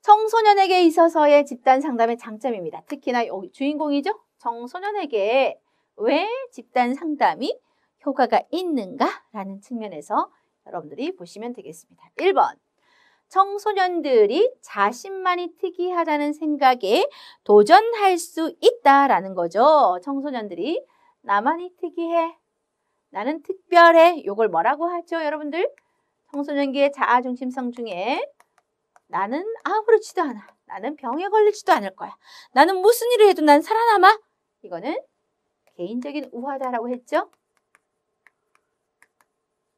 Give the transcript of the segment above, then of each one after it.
청소년에게 있어서의 집단 상담의 장점입니다. 특히나 여기 주인공이죠. 청소년에게 왜 집단 상담이 효과가 있는가라는 측면에서 여러분들이 보시면 되겠습니다. 1번, 청소년들이 자신만이 특이하다는 생각에 도전할 수 있다라는 거죠. 청소년들이 나만이 특이해, 나는 특별해, 이걸 뭐라고 하죠, 여러분들? 청소년기의 자아중심성 중에 나는 아무렇지도 않아, 나는 병에 걸리지도 않을 거야, 나는 무슨 일을 해도 난 살아남아, 이거는 개인적인 우화다라고 했죠.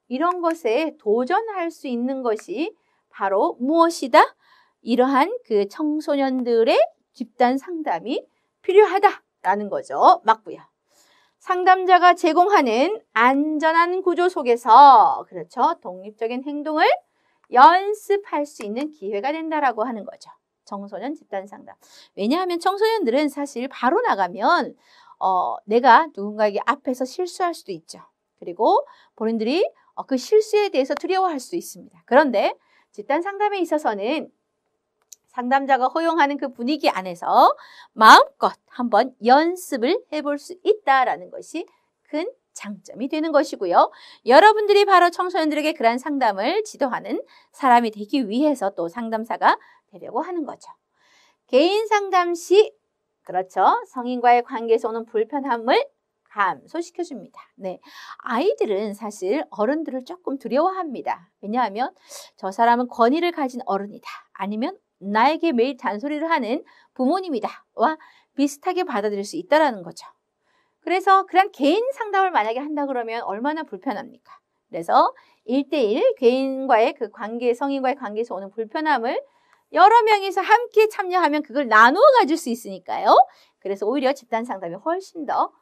이런 것에 도전할 수 있는 것이 바로 무엇이다? 이러한 그 청소년들의 집단 상담이 필요하다라는 거죠. 맞고요. 상담자가 제공하는 안전한 구조 속에서, 그렇죠, 독립적인 행동을 연습할 수 있는 기회가 된다라고 하는 거죠. 청소년 집단 상담. 왜냐하면 청소년들은 사실 바로 나가면 내가 누군가에게 앞에서 실수할 수도 있죠. 그리고 본인들이 그 실수에 대해서 두려워할 수 있습니다. 그런데 집단 상담에 있어서는 상담자가 허용하는 그 분위기 안에서 마음껏 한번 연습을 해볼 수 있다라는 것이 큰 장점이 되는 것이고요. 여러분들이 바로 청소년들에게 그러한 상담을 지도하는 사람이 되기 위해서 또 상담사가 되려고 하는 거죠. 개인 상담 시, 그렇죠, 성인과의 관계에서 오는 불편함을 감소시켜줍니다. 네, 아이들은 사실 어른들을 조금 두려워합니다. 왜냐하면 저 사람은 권위를 가진 어른이다, 아니면 나에게 매일 잔소리를 하는 부모님이다 와 비슷하게 받아들일 수 있다는 거죠. 그래서 그냥 개인 상담을 만약에 한다 그러면 얼마나 불편합니까? 그래서 1대1 개인과의 그 관계, 성인과의 관계에서 오는 불편함을 여러 명이서 함께 참여하면 그걸 나누어 가질 수 있으니까요. 그래서 오히려 집단 상담이 훨씬 더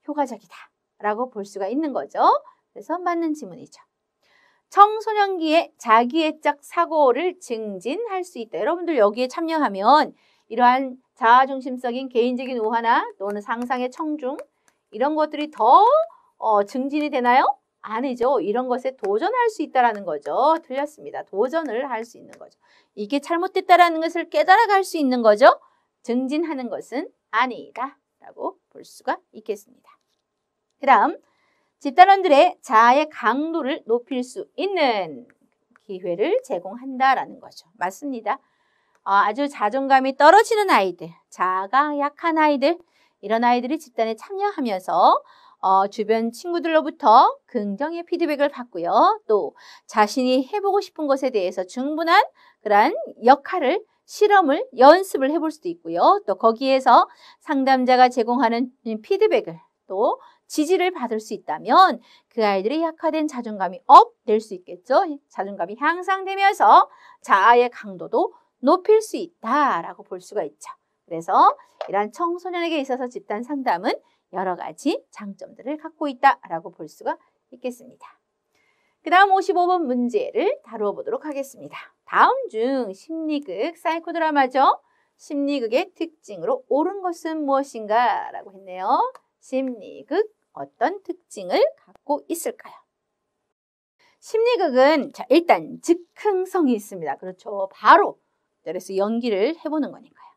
효과적이다라고 볼 수가 있는 거죠. 그래서 맞는 질문이죠. 청소년기에 자기애적 사고를 증진할 수 있다. 여러분들 여기에 참여하면 이러한 자아중심적인 개인적인 우화나 또는 상상의 청중, 이런 것들이 더 증진이 되나요? 아니죠. 이런 것에 도전할 수 있다는 거죠. 틀렸습니다. 도전을 할 수 있는 거죠. 이게 잘못됐다라는 것을 깨달아갈 수 있는 거죠. 증진하는 것은 아니다라고 볼 수가 있겠습니다. 그 다음, 집단원들의 자아의 강도를 높일 수 있는 기회를 제공한다라는 거죠. 맞습니다. 아주 자존감이 떨어지는 아이들, 자아가 약한 아이들, 이런 아이들이 집단에 참여하면서 주변 친구들로부터 긍정의 피드백을 받고요. 또 자신이 해보고 싶은 것에 대해서 충분한 그러한 역할을, 실험을, 연습을 해볼 수도 있고요. 또 거기에서 상담자가 제공하는 피드백을, 또 지지를 받을 수 있다면 그 아이들의 약화된 자존감이 업 될 수 있겠죠. 자존감이 향상되면서 자아의 강도도 높일 수 있다라고 볼 수가 있죠. 그래서 이러한 청소년에게 있어서 집단 상담은 여러 가지 장점들을 갖고 있다라고 볼 수가 있겠습니다. 그 다음 55번 문제를 다루어 보도록 하겠습니다. 다음 중 심리극 사이코 드라마죠. 심리극의 특징으로 옳은 것은 무엇인가 라고 했네요. 심리극 어떤 특징을 갖고 있을까요? 심리극은 자, 일단 즉흥성이 있습니다. 그렇죠. 바로 그래서 연기를 해보는 거니까요.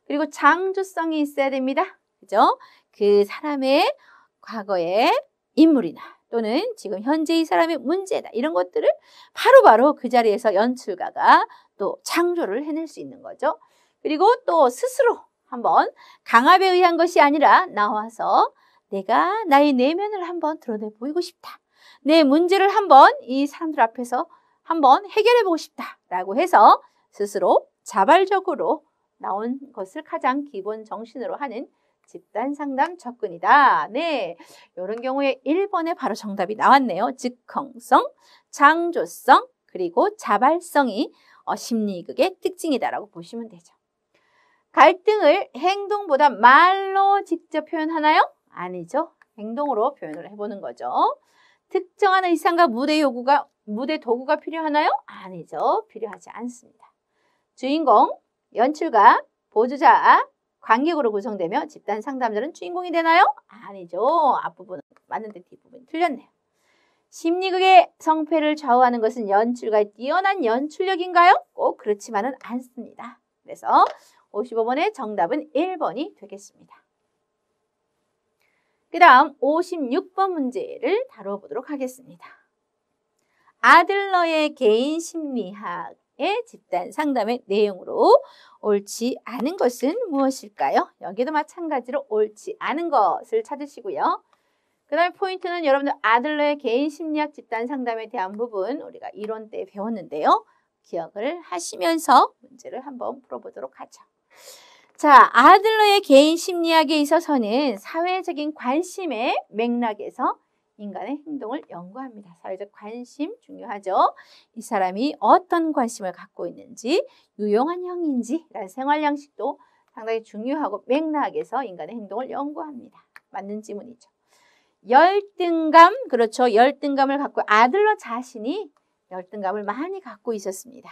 그리고 창조성이 있어야 됩니다. 그죠? 그 사람의 과거의 인물이나 또는 지금 현재 이 사람의 문제다, 이런 것들을 바로바로 그 자리에서 연출가가 또 창조를 해낼 수 있는 거죠. 그리고 또 스스로 한번 강압에 의한 것이 아니라 나와서 내가 나의 내면을 한번 드러내 보이고 싶다, 내 문제를 한번 이 사람들 앞에서 한번 해결해 보고 싶다라고 해서 스스로 자발적으로 나온 것을 가장 기본 정신으로 하는 집단 상담 접근이다. 네, 이런 경우에 1번에 바로 정답이 나왔네요. 즉흥성, 창조성, 그리고 자발성이 심리극의 특징이다라고 보시면 되죠. 갈등을 행동보다 말로 직접 표현하나요? 아니죠. 행동으로 표현을 해보는 거죠. 특정한 의상과 무대 도구가 필요하나요? 아니죠. 필요하지 않습니다. 주인공, 연출가, 보조자, 관객으로 구성되며 집단 상담자는 주인공이 되나요? 아니죠. 앞부분은 맞는데 뒷부분이 틀렸네요. 심리극의 성패를 좌우하는 것은 연출가의 뛰어난 연출력인가요? 꼭 그렇지만은 않습니다. 그래서 55번의 정답은 1번이 되겠습니다. 그 다음 56번 문제를 다뤄보도록 하겠습니다. 아들러의 개인 심리학의 집단 상담의 내용으로 옳지 않은 것은 무엇일까요? 여기도 마찬가지로 옳지 않은 것을 찾으시고요. 그 다음에 포인트는 여러분들 아들러의 개인 심리학 집단 상담에 대한 부분 우리가 이론 때 배웠는데요. 기억을 하시면서 문제를 한번 풀어보도록 하죠. 자, 아들러의 개인 심리학에 있어서는 사회적인 관심의 맥락에서 인간의 행동을 연구합니다. 사회적 관심 중요하죠. 이 사람이 어떤 관심을 갖고 있는지, 유용한 형인지 라는 생활 양식도 상당히 중요하고 맥락에서 인간의 행동을 연구합니다. 맞는 지문이죠. 열등감, 그렇죠. 열등감을 갖고 아들러 자신이 열등감을 많이 갖고 있었습니다.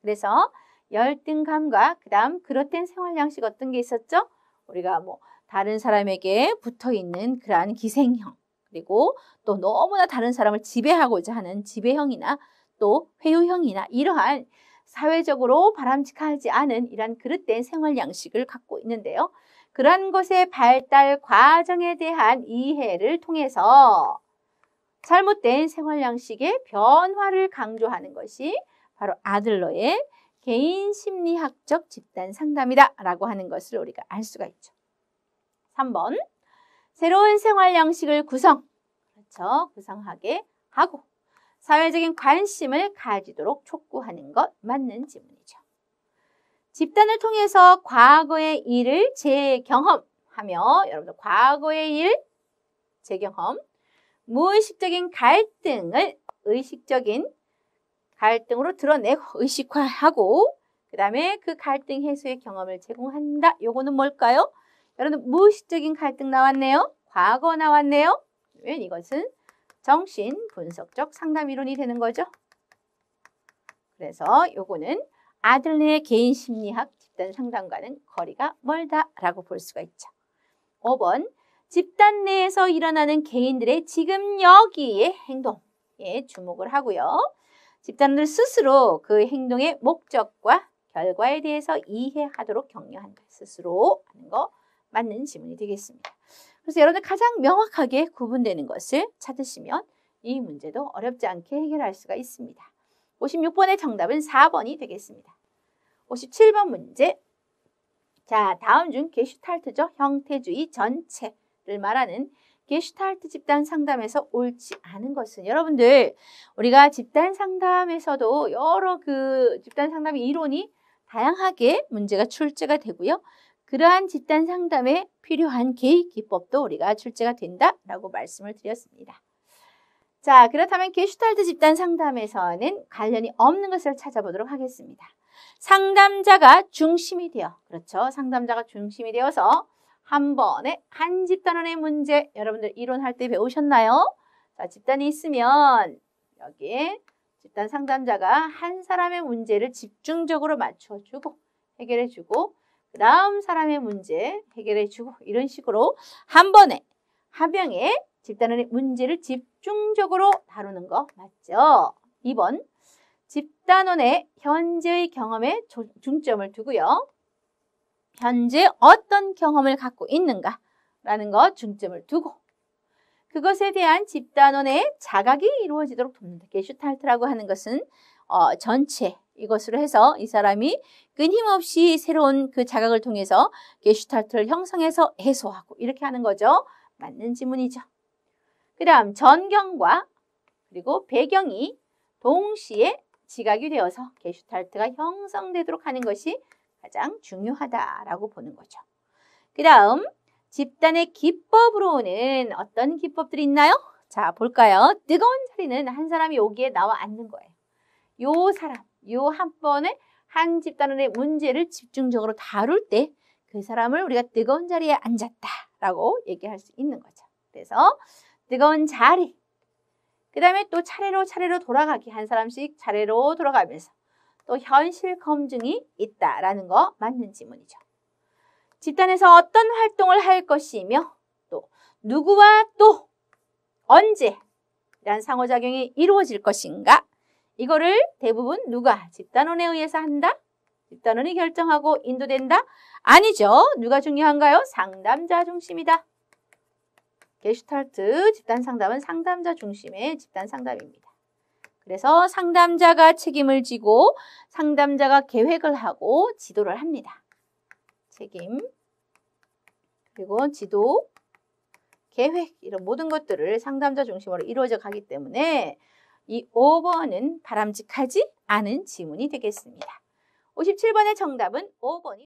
그래서 열등감과 그 다음 그릇된 생활 양식 어떤 게 있었죠? 우리가 뭐 다른 사람에게 붙어있는 그러한 기생형, 그리고 또 너무나 다른 사람을 지배하고자 하는 지배형이나 또 회유형이나 이러한 사회적으로 바람직하지 않은 이러한 그릇된 생활 양식을 갖고 있는데요. 그러한 것의 발달 과정에 대한 이해를 통해서 잘못된 생활 양식의 변화를 강조하는 것이 바로 아들러의 개인 심리학적 집단 상담이다 라고 하는 것을 우리가 알 수가 있죠. 3번, 새로운 생활 양식을 그렇죠. 구성하게 하고 사회적인 관심을 가지도록 촉구하는 것 맞는 지문이죠. 집단을 통해서 과거의 일을 재경험하며 여러분들 과거의 일, 재경험, 무의식적인 갈등을 의식적인 갈등으로 드러내고 의식화하고 그 다음에 그 갈등 해소의 경험을 제공한다. 요거는 뭘까요? 여러분 무의식적인 갈등 나왔네요. 과거 나왔네요. 그러면 이것은 정신분석적 상담 이론이 되는 거죠. 그래서 요거는 아들러의 개인 심리학 집단 상담과는 거리가 멀다라고 볼 수가 있죠. 5번, 집단 내에서 일어나는 개인들의 지금 여기의 행동에 주목을 하고요. 집단들 스스로 그 행동의 목적과 결과에 대해서 이해하도록 격려한다. 스스로 하는 거 맞는 지문이 되겠습니다. 그래서 여러분들 가장 명확하게 구분되는 것을 찾으시면 이 문제도 어렵지 않게 해결할 수가 있습니다. 56번의 정답은 4번이 되겠습니다. 57번 문제. 자, 다음 중 게슈탈트죠. 형태주의 전체를 말하는 게슈탈트 집단 상담에서 옳지 않은 것은 여러분들 우리가 집단 상담에서도 여러 그 집단 상담의 이론이 다양하게 문제가 출제가 되고요. 그러한 집단 상담에 필요한 개입 기법도 우리가 출제가 된다라고 말씀을 드렸습니다. 자, 그렇다면 게슈탈트 집단 상담에서는 관련이 없는 것을 찾아보도록 하겠습니다. 상담자가 중심이 되어, 그렇죠. 상담자가 중심이 되어서 한 번에 한 집단원의 문제, 여러분들 이론할 때 배우셨나요? 자, 집단이 있으면 여기에 집단 상담자가 한 사람의 문제를 집중적으로 맞춰주고 해결해주고 그 다음 사람의 문제 해결해주고 이런 식으로 한 번에 한 명의 집단원의 문제를 집중적으로 다루는 거 맞죠? 2번, 집단원의 현재의 경험에 중점을 두고요. 현재 어떤 경험을 갖고 있는가라는 것 중점을 두고 그것에 대한 집단원의 자각이 이루어지도록 돕는다. 게슈탈트라고 하는 것은 전체 이것으로 해서 이 사람이 끊임없이 새로운 그 자각을 통해서 게슈탈트를 형성해서 해소하고 이렇게 하는 거죠. 맞는 지문이죠. 그 다음 전경과 그리고 배경이 동시에 지각이 되어서 게슈탈트가 형성되도록 하는 것이 가장 중요하다라고 보는 거죠. 그 다음 집단의 기법으로는 어떤 기법들이 있나요? 자, 볼까요? 뜨거운 자리는 한 사람이 여기에 나와 앉는 거예요. 요 사람, 요 한 번에 한 집단원의 문제를 집중적으로 다룰 때 그 사람을 우리가 뜨거운 자리에 앉았다라고 얘기할 수 있는 거죠. 그래서 뜨거운 자리, 그 다음에 또 차례로 돌아가기, 한 사람씩 차례로 돌아가면서 또 현실 검증이 있다라는 거 맞는 지문이죠. 집단에서 어떤 활동을 할 것이며 또 누구와 또 언제 이란 상호작용이 이루어질 것인가? 이거를 대부분 누가? 집단원에 의해서 한다? 집단원이 결정하고 인도된다? 아니죠. 누가 중요한가요? 상담자 중심이다. 게슈탈트 집단 상담은 상담자 중심의 집단 상담입니다. 그래서 상담자가 책임을 지고 상담자가 계획을 하고 지도를 합니다. 책임, 그리고 지도, 계획 이런 모든 것들을 상담자 중심으로 이루어져 가기 때문에 이 5번은 바람직하지 않은 지문이 되겠습니다. 57번의 정답은 5번이